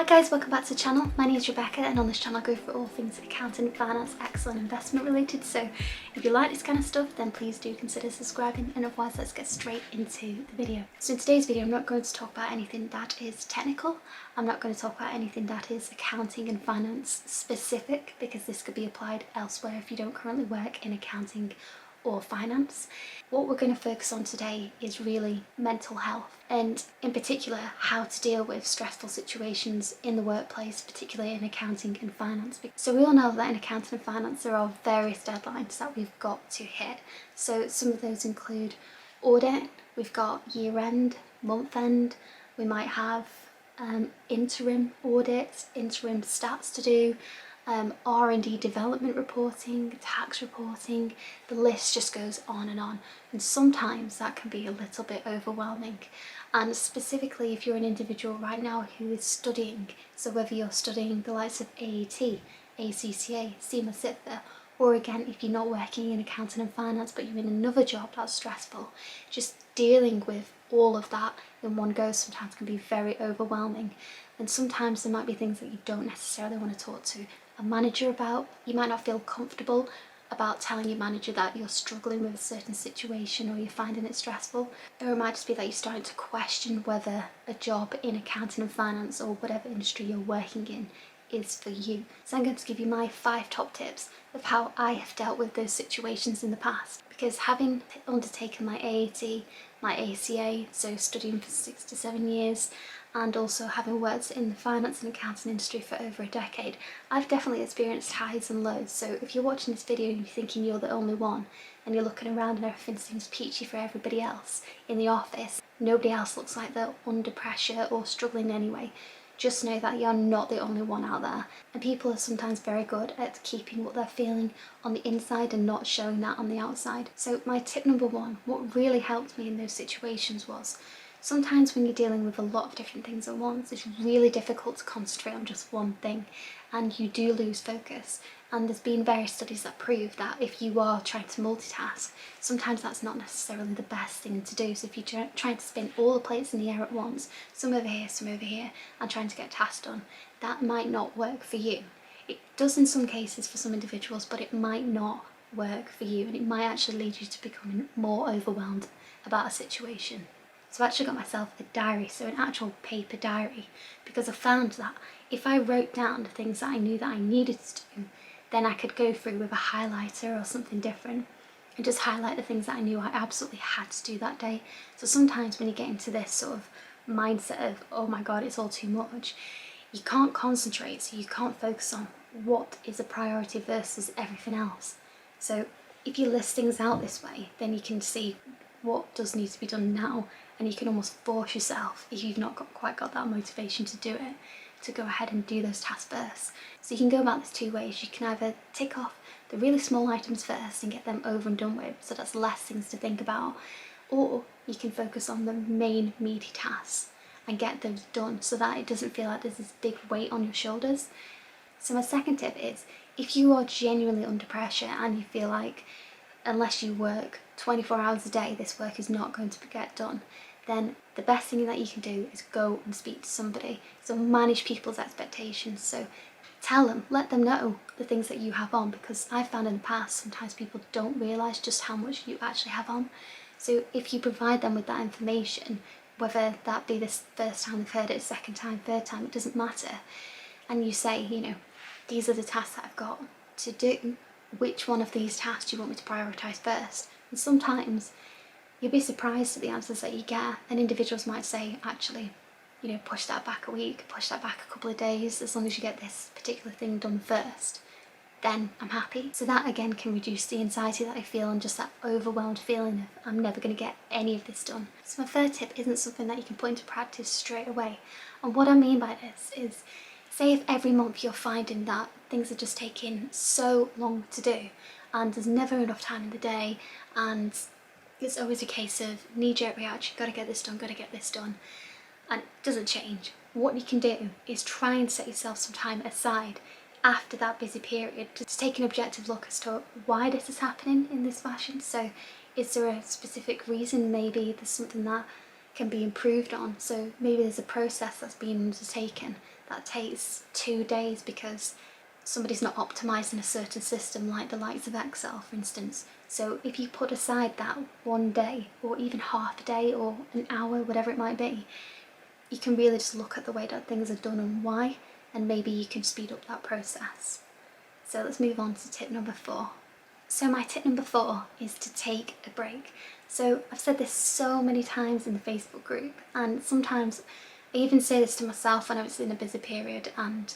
Hi guys, welcome back to the channel. My name is Rebecca and on this channel I go for all things accounting, finance, Excel and investment related. So if you like this kind of stuff then please do consider subscribing, and otherwise let's get straight into the video. So in today's video I'm not going to talk about anything that is technical. I'm not going to talk about anything that is accounting and finance specific, because this could be applied elsewhere if you don't currently work in accounting or finance. What we're going to focus on today is really mental health, and in particular how to deal with stressful situations in the workplace, particularly in accounting and finance. So we all know that in accounting and finance there are various deadlines that we've got to hit. So some of those include audit, we've got year end, month end, we might have interim audits, interim stats to do, R&D development reporting, tax reporting, the list just goes on, and sometimes that can be a little bit overwhelming. And specifically if you're an individual right now who is studying, so whether you're studying the likes of AAT, ACCA, CIMA, SIPFA, or again if you're not working in accounting and finance but you're in another job that's stressful, just dealing with all of that in one go sometimes can be very overwhelming. And sometimes there might be things that you don't necessarily want to talk to a manager about. You might not feel comfortable about telling your manager that you're struggling with a certain situation or you're finding it stressful, or it might just be that you're starting to question whether a job in accounting and finance or whatever industry you're working in is for you. So I'm going to give you my 5 top tips of how I have dealt with those situations in the past, because having undertaken my AAT, my ACA, so studying for 6 to 7 years, and also having worked in the finance and accounting industry for over a decade, I've definitely experienced highs and lows. So if you're watching this video and you're thinking you're the only one, and you're looking around and everything seems peachy for everybody else in the office, nobody else looks like they're under pressure or struggling anyway, just know that you're not the only one out there. And people are sometimes very good at keeping what they're feeling on the inside and not showing that on the outside. So my tip number 1, what really helped me in those situations was, sometimes when you're dealing with a lot of different things at once, it's really difficult to concentrate on just one thing and you do lose focus. And there's been various studies that prove that if you are trying to multitask, sometimes that's not necessarily the best thing to do. So if you're trying to spin all the plates in the air at once, some over here, and trying to get tasks done, that might not work for you. It does in some cases for some individuals, but it might not work for you, and it might actually lead you to becoming more overwhelmed about a situation. So I actually got myself a diary, so an actual paper diary, because I found that if I wrote down the things that I knew that I needed to do, then I could go through with a highlighter or something different and just highlight the things that I knew I absolutely had to do that day. So sometimes when you get into this sort of mindset of, oh my god, it's all too much, you can't concentrate, so you can't focus on what is a priority versus everything else. So if you list things out this way, then you can see what does need to be done now, and you can almost force yourself, if you've not quite got that motivation to do it, to go ahead and do those tasks first. So you can go about this 2 ways. You can either tick off the really small items first and get them over and done with, so that's less things to think about, or you can focus on the main meaty tasks and get those done so that it doesn't feel like there's this big weight on your shoulders. So my second tip is, if you are genuinely under pressure and you feel like unless you work 24 hours a day this work is not going to get done, then the best thing that you can do is go and speak to somebody. So manage people's expectations. So tell them, let them know the things that you have on, because I've found in the past sometimes people don't realise just how much you actually have on. So if you provide them with that information, whether that be the first time they've heard it, second time, third time, it doesn't matter, and you say, you know, these are the tasks that I've got to do, which one of these tasks do you want me to prioritise first? And sometimes you'll be surprised at the answers that you get, and individuals might say, actually, you know, push that back a week, push that back a couple of days, as long as you get this particular thing done first, then I'm happy. So that again can reduce the anxiety that I feel and just that overwhelmed feeling of I'm never going to get any of this done. So my third tip isn't something that you can put into practice straight away. And what I mean by this is, say if every month you're finding that things are just taking so long to do and there's never enough time in the day, and it's always a case of knee-jerk reaction, gotta get this done, and it doesn't change. What you can do is try and set yourself some time aside after that busy period to take an objective look as to why this is happening in this fashion. So is there a specific reason? Maybe there's something that can be improved on. So maybe there's a process that's been undertaken that takes 2 days because somebody's not optimizing a certain system, like the likes of Excel, for instance. So if you put aside that 1 day, or even half a day, or an hour, whatever it might be, you can really just look at the way that things are done and why, and maybe you can speed up that process. So let's move on to tip number 4. So my tip number 4 is to take a break. So I've said this so many times in the Facebook group, and sometimes I even say this to myself when I was in a busy period and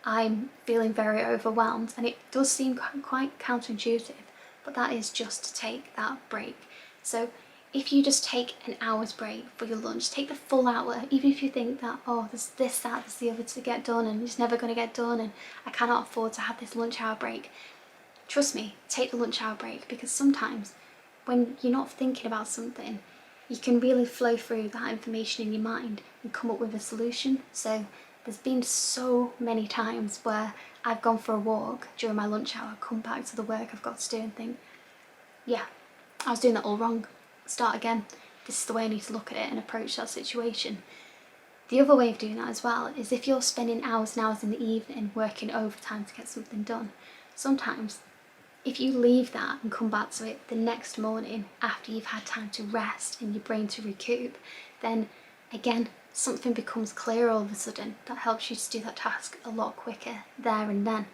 I'm feeling very overwhelmed, and it does seem quite counterintuitive, but that is just to take that break. So if you just take an hour's break for your lunch, take the full hour, even if you think that, oh, there's this, that, there's the other to get done and it's never going to get done and I cannot afford to have this lunch hour break. Trust me, take the lunch hour break, because sometimes when you're not thinking about something, you can really flow through that information in your mind and come up with a solution. So there's been so many times where I've gone for a walk during my lunch hour, come back to the work I've got to do and think, yeah, I was doing that all wrong. Start again. This is the way I need to look at it and approach that situation. The other way of doing that as well is if you're spending hours and hours in the evening working overtime to get something done, sometimes if you leave that and come back to it the next morning after you've had time to rest and your brain to recoup, then again, something becomes clear all of a sudden that helps you to do that task a lot quicker there and then.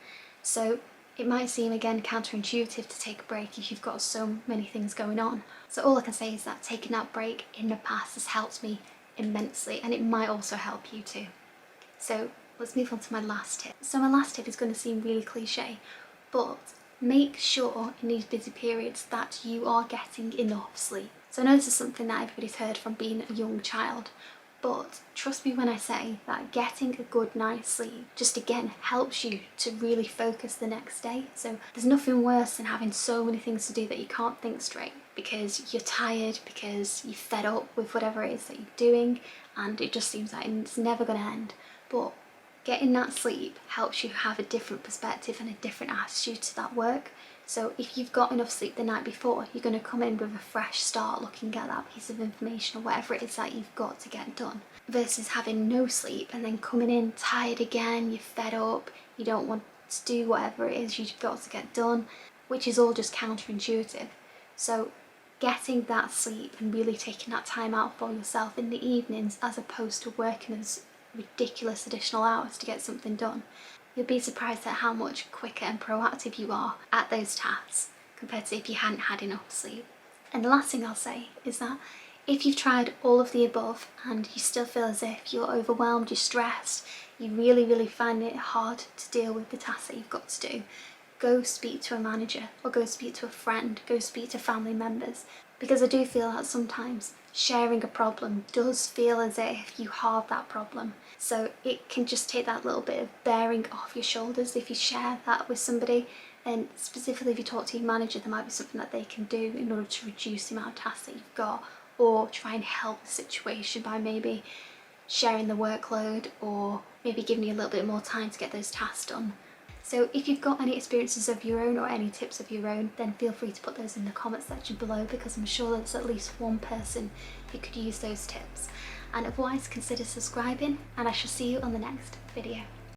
So it might seem again counterintuitive to take a break if you've got so many things going on. So all I can say is that taking that break in the past has helped me immensely, and it might also help you too. So let's move on to my last tip. So my last tip is going to seem really cliche, but make sure in these busy periods that you are getting enough sleep. So I know this is something that everybody's heard from being a young child, but trust me when I say that getting a good night's sleep just again helps you to really focus the next day. So there's nothing worse than having so many things to do that you can't think straight because you're tired, because you're fed up with whatever it is that you're doing, and it just seems like it's never going to end. But getting that sleep helps you have a different perspective and a different attitude to that work. So if you've got enough sleep the night before, you're going to come in with a fresh start looking at that piece of information or whatever it is that you've got to get done, versus having no sleep and then coming in tired again, you're fed up, you don't want to do whatever it is you've got to get done, which is all just counterintuitive. So getting that sleep and really taking that time out for yourself in the evenings, as opposed to working those ridiculous additional hours to get something done, you'll be surprised at how much quicker and proactive you are at those tasks compared to if you hadn't had enough sleep. And the last thing I'll say is that if you've tried all of the above and you still feel as if you're overwhelmed, you're stressed, you really find it hard to deal with the tasks that you've got to do, go speak to a manager or go speak to a friend, go speak to family members, because I do feel that sometimes sharing a problem does feel as if you halve that problem. So it can just take that little bit of bearing off your shoulders if you share that with somebody, and specifically if you talk to your manager, there might be something that they can do in order to reduce the amount of tasks that you've got, or try and help the situation by maybe sharing the workload or maybe giving you a little bit more time to get those tasks done. So if you've got any experiences of your own or any tips of your own, then feel free to put those in the comment section below, because I'm sure there's at least one person who could use those tips. And otherwise, consider subscribing, and I shall see you on the next video.